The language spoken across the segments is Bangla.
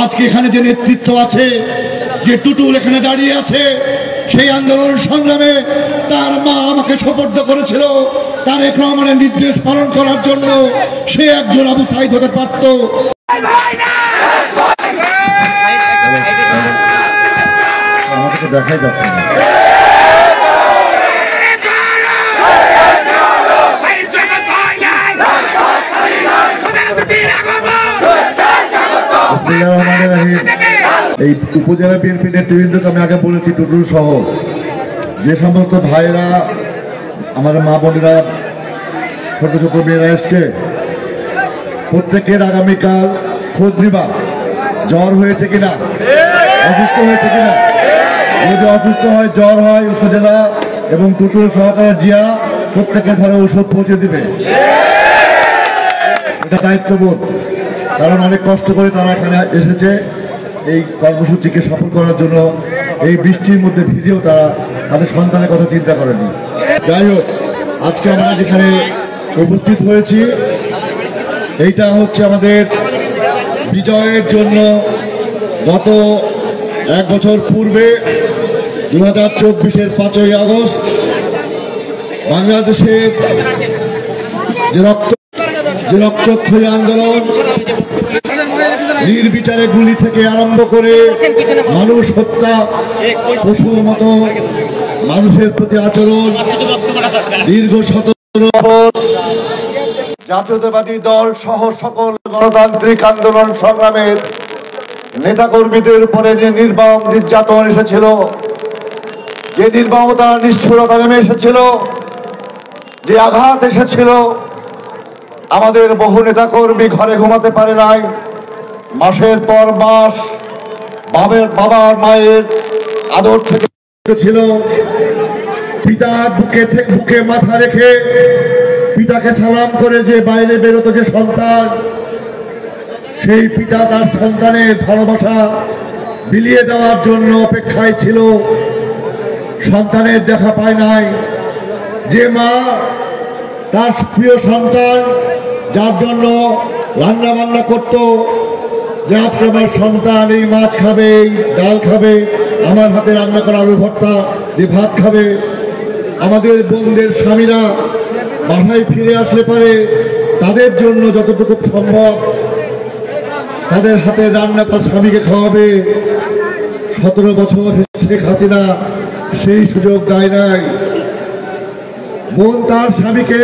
আজকে এখানে যে নেতৃত্ব আছে, যে টুটুল এখানে দাঁড়িয়ে আছে, সেই আন্দোলন সংগ্রামে তার মা আমাকে সোপর্দ করেছিল তারেক রহমানের নির্দেশ পালন করার জন্য। সে একজন আবু সাইদ হতে পারত। আমাকে তো দেখাই যাচ্ছে না। এই উপজেলা বিএনপি নেতৃবৃন্দকে আমি আগে বলেছি, টুটুল সহ যে সমস্ত ভাইরা, আমার মা বোনেরা, ছোট ছোট মেয়েরা এসছে, প্রত্যেকের আগামীকাল খোঁজ নিবা জ্বর হয়েছে কিনা, অসুস্থ হয়েছে কিনা। যদি অসুস্থ হয়, জ্বর হয়, উপজেলা এবং টুটুল সহকারে জিয়া প্রত্যেকের ঘরে ঔষধ পৌঁছে দিবে। এটা দায়িত্ববোধ, কারণ অনেক কষ্ট করে তারা এখানে এসেছে এই কর্মসূচিকে সফল করার জন্য। এই বৃষ্টির মধ্যে ভিজেও তারা তাদের সন্তানের কথা চিন্তা করেনি। যাই হোক, আজকে আমরা যেখানে উপস্থিত হয়েছি, এইটা হচ্ছে আমাদের বিজয়ের জন্য গত 1 বছর পূর্বে 2024-এর 5ই আগস্ট বাংলাদেশের যে রক্তক্ষয়ী আন্দোলন, নির্বিচারে গুলি থেকে আরম্ভ করে মানুষ হত্যা, পশুর মতো মানুষের প্রতি আচরণ, দীর্ঘ 17 বছর জাতীয়তাবাদী দল সহ সকল গণতান্ত্রিক আন্দোলন সংগ্রামের নেতাকর্মীদের উপরে যে নির্মম নির্যাতন এসেছিল, যে নির্মমতা নিষ্ঠুরতা নেমে এসেছিল, যে আঘাত এসেছিল, আমাদের বহু নেতাকর্মী ঘরে ঘুমাতে পারে নাই। মাসের পর মাস বাবার মায়ের আদর থেকে ছিল, পিতার বুকে মাথা রেখে পিতাকে সালাম করে যে বাইরে বেরোতো যে সন্তান, সেই পিতা তার সন্তানের ভালোবাসা বিলিয়ে দেওয়ার জন্য অপেক্ষায় ছিল, সন্তানের দেখা পায় নাই। যে মা তার প্রিয় সন্তান, যার জন্য রান্না বান্না করত, যে আজকে আমার সন্তান এই মাছ খাবে, এই ডাল খাবে, আমার হাতে রান্না করা আলু ভর্তা দিয়ে ভাত খাবে। আমাদের বোনদের স্বামীরা বাসায় ফিরে আসলে পারে তাদের জন্য যতটুকু সম্ভব তাদের হাতে রান্না তার স্বামীকে খাওয়াবে। 17 বছর শেখ হাসিনা সেই সুযোগ দেয় নাই। বোন তার স্বামীকে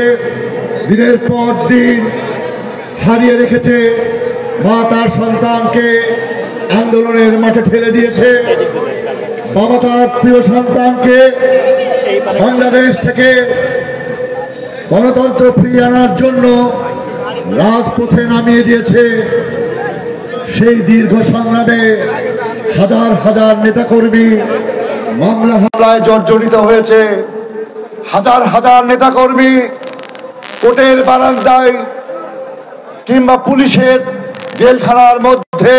দিনের পর দিন হারিয়ে রেখেছে, মা তার সন্তানকে আন্দোলনের মাঠে ঠেলে দিয়েছে, বাবা তার প্রিয় সন্তানকে বাংলাদেশ থেকে গণতন্ত্র ফিরিয়ে আনার জন্য রাজপথে নামিয়ে দিয়েছে। সেই দীর্ঘ সংগ্রামে হাজার হাজার নেতাকর্মী মামলা হামলায় জর্জরিত হয়েছে। হাজার হাজার নেতাকর্মী কোর্টের বারান্দায় কিংবা পুলিশের জেলখানার মধ্যে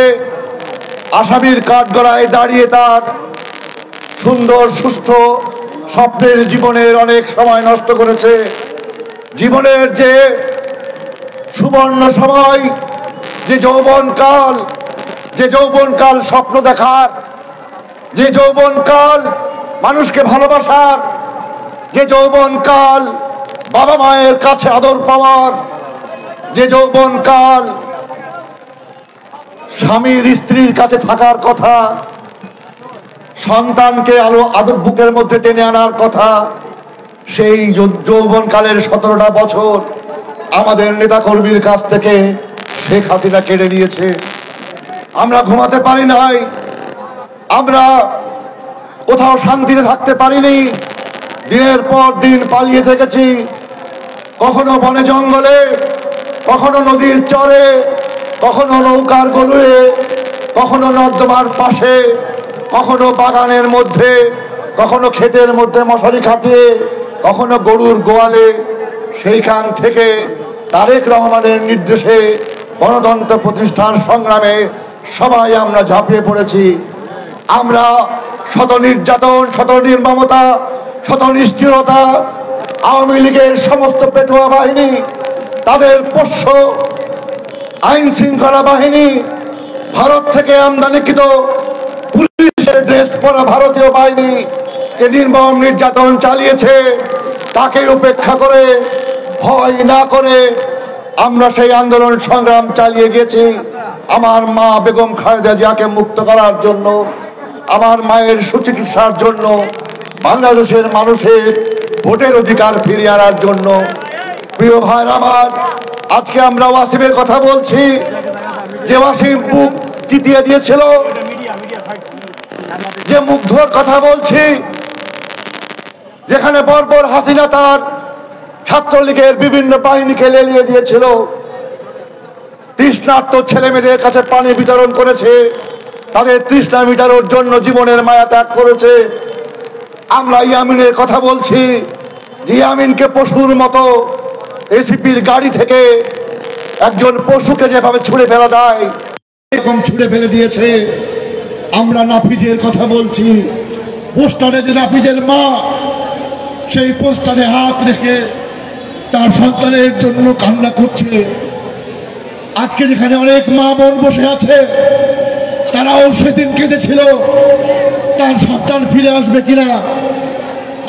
আসামির কাঠগড়ায় দাঁড়িয়ে তার সুন্দর সুস্থ স্বপ্নের জীবনের অনেক সময় নষ্ট করেছে। জীবনের যে সুবর্ণ সময়, যে যৌবনকাল স্বপ্ন দেখার, যে যৌবনকাল মানুষকে ভালোবাসার, যে যৌবনকাল বাবা মায়ের কাছে আদর পাওয়ার, যে যৌবনকাল স্বামীর স্ত্রীর কাছে থাকার কথা, সন্তানকে আদর বুকের মধ্যে টেনে আনার কথা, সেই যৌবনকালের 17টা বছর আমাদের নেতাকর্মীর কাছ থেকে শেখ হাসিনা কেড়ে নিয়েছে। আমরা ঘুমাতে পারি নাই, আমরা কোথাও শান্তিতে থাকতে পারিনি। দিনের পর দিন পালিয়ে থেকেছি, কখনো বনে জঙ্গলে, কখনো নদীর চরে, কখনো নৌকার গলুয়ে, কখনো নর্দমার পাশে, কখনো বাগানের মধ্যে, কখনো ক্ষেতের মধ্যে মশারি খাটিয়ে, কখনো গরুর গোয়ালে। সেইখান থেকে তারেক রহমানের নির্দেশে গণতন্ত্র প্রতিষ্ঠার সংগ্রামে সবাই আমরা ঝাঁপিয়ে পড়েছি। আমরা শত নির্যাতন, শত নির্মমতা, শত নিষ্ঠুরতা, আওয়ামী লীগের সমস্ত পেটুয়া বাহিনী, তাদের পোষ্য আইন শৃঙ্খলা বাহিনী, ভারত থেকে আমদানিকৃত পুলিশের ড্রেস পরা ভারতীয় বাহিনী যে নির্মম নির্যাতন চালিয়েছে, তাকে উপেক্ষা করে, ভয় না করে আমরা সেই আন্দোলন সংগ্রাম চালিয়ে গেছি আমার মা বেগম খালেদা জিয়াকে মুক্ত করার জন্য, আমার মায়ের সুচিকিৎসার জন্য, বাংলাদেশের মানুষের ভোটের অধিকার ফিরিয়ে আনার জন্য। প্রিয় ভাই আমার, আজকে আমরা ওয়াসিমের কথা বলছি, যে ওয়াসিম বুক জিতিয়ে দিয়েছিল, যে মুগ্ধর কথা বলছি, যেখানে বর্বর হাসিনা তার ছাত্রলীগের বিভিন্ন বাহিনীকে লেলিয়ে দিয়েছিল, তৃষ্ণার্ত ছেলে মেয়েদের কাছে পানি বিতরণ করেছে, তাদের তৃষ্ণা মিটানোর জন্য জীবনের মায়া ত্যাগ করেছে। আমরা ইয়ামিনের কথা বলছি, যে ইয়ামিনকে পশুর মতো এসিপির গাড়ি থেকে একজন পশুকে যেভাবে ছুঁড়ে ফেলা দেয় এরকম ছুঁড়ে ফেলে দিয়েছে। আমরা নাফিজের কথা বলছি, পোস্টারে যে নাফিজের মা সেই পোস্টারে হাত রেখে তার সন্তানের জন্য কান্না করছে। আজকে যেখানে অনেক মা বোন বসে আছে, তারাও সেদিন কেঁদেছিল তার সন্তান ফিরে আসবে কিনা।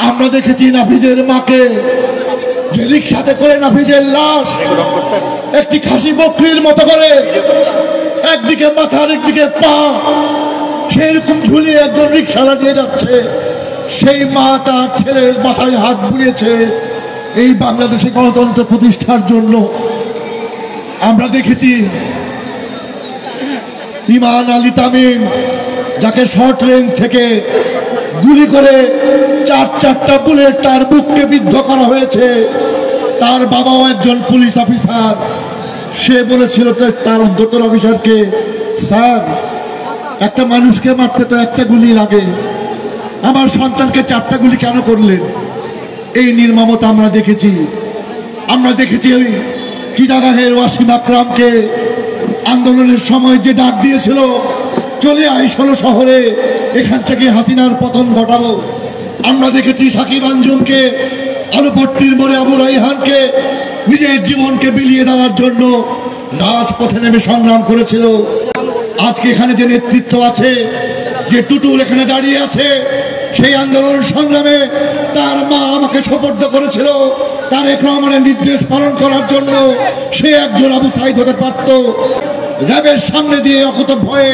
আমরা দেখেছি নাফিজের মাকে, যে রিক্সাতে করে নাফিজের লাশ একটি খাসি বকরির মতো করে একদিকে মাথা একদিকে পা সেরকম ঝুলিয়ে একজন রিক্সালা দিয়ে যাচ্ছে। সেই মা তার ছেলের মাথায় হাত বুলিয়েছে এই বাংলাদেশে গণতন্ত্র প্রতিষ্ঠার জন্য। আমরা দেখেছি ইমান আলী তামিম, যাকে শর্ট রেঞ্জ থেকে গুলি করে চারটা বুলেট তার বুককে বিদ্ধ করা হয়েছে। তার বাবাও একজন পুলিশ অফিসার। সে বলেছিল তার ঊর্ধ্বতন অফিসারকে, স্যার, একটা মানুষকে মারতে তো একটা গুলি লাগে, আমার সন্তানকে 4টা গুলি কেন করলেন? এই নির্মমতা আমরা দেখেছি। আমরা দেখেছি ওই চিটাগাংয়ের ওয়াসিম আকরামকে আন্দোলনের সময় যে ডাক দিয়েছিল, চলে আয় 16 শহরে, এখান থেকে হাসিনার পতন ঘটাবো। আমরা দেখেছি সাকিব আঞ্জুমকে, আলুপট্টির মোড়ে আবু রাইহানকে নিজের জীবনকে বিলিয়ে দেওয়ার জন্য রাজপথে নেমে সংগ্রাম করেছিল। আজকে এখানে যে নেতৃত্ব আছে, যে টুটুল এখানে দাঁড়িয়ে আছে, সেই আন্দোলন সংগ্রামে তার মা আমাকে সোপর্দ করেছিল তারেক রহমানের নির্দেশ পালন করার জন্য। সে একজন আবু সাইদ হতে পারত। র্যাবের সামনে দিয়ে অকত ভয়ে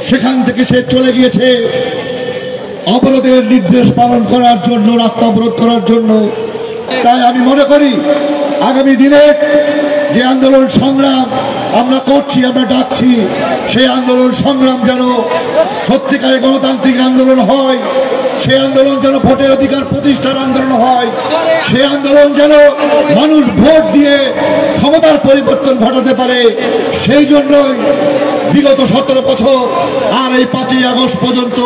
সেখান থেকে সে চলে গিয়েছে অবরোধের নির্দেশ পালন করার জন্য, রাস্তা অবরোধ করার জন্য। তাই আমি মনে করি আগামী দিনে যে আন্দোলন সংগ্রাম আমরা করছি, আমরা ডাকছি, সেই আন্দোলন সংগ্রাম যেন সত্যিকারে গণতান্ত্রিক আন্দোলন হয়, সেই আন্দোলন যেন ভোটের অধিকার প্রতিষ্ঠার আন্দোলন হয়, সেই আন্দোলন যেন মানুষ ভোট দিয়ে ক্ষমতার পরিবর্তন ঘটাতে পারে। সেই জন্যই বিগত 17 বছর আর এই 5ই আগস্ট পর্যন্ত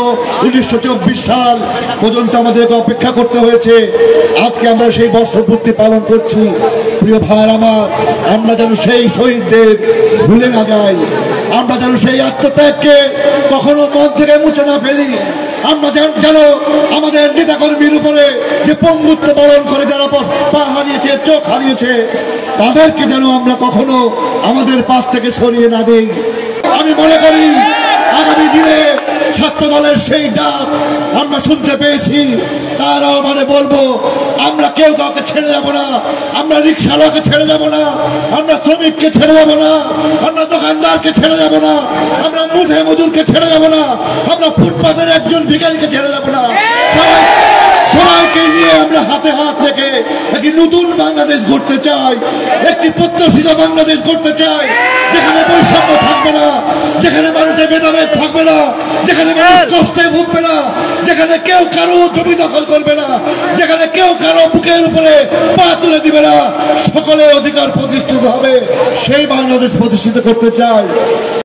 1924 সাল পর্যন্ত আমাদেরকে অপেক্ষা করতে হয়েছে। আজকে আমরা সেই বর্ষপূর্তি পালন করছি। প্রিয় ভাইয়ের আমার, আমরা যেন সেই শহীদদের ভুলে না যাই, আমরা যেন সেই আত্মত্যাগকে কখনো মন থেকে মুছে না ফেলি। আমরা যেন আমাদের নেতাকর্মীর উপরে যে পঙ্গুত্ব পালন করে যারা পা হারিয়েছে, চোখ হারিয়েছে, তাদেরকে যেন আমরা কখনো আমাদের পাশ থেকে সরিয়ে না দিই। আমি মনে করি আগামী দিনে ছাত্র দলের সেই ডাক আমরা শুনতে পেয়েছি। তারাও মানে বলবো, আমরা কেউ কাউকে ছেড়ে যাব না, আমরা রিক্সাওয়ালাকে ছেড়ে যাব না, আমরা শ্রমিককে ছেড়ে যাব না, আমরা দোকানদারকে ছেড়ে যাব না, আমরা মুঠে মজুরকে ছেড়ে যাব না, আমরা ফুটপাতের একজন ভিখারিকে ছেড়ে যাব না। সবাইকে নিয়ে আমরা হাতে হাত রেখে একটি নতুন বাংলাদেশ গড়তে চাই, একটি প্রত্যাশিত বাংলাদেশ গড়তে চাই, যেখানে বৈষম্য থাকবে না, যেখানে মানুষের ভেদাভেদ থাকবে না, যেখানে মানুষ কষ্টে ভুগবে না, যেখানে কেউ কারো জমি দখল করবে না, যেখানে কেউ কারো বুকের উপরে পা তুলে দিবে না, সকলের অধিকার প্রতিষ্ঠিত হবে। সেই বাংলাদেশ প্রতিষ্ঠিত করতে চাই।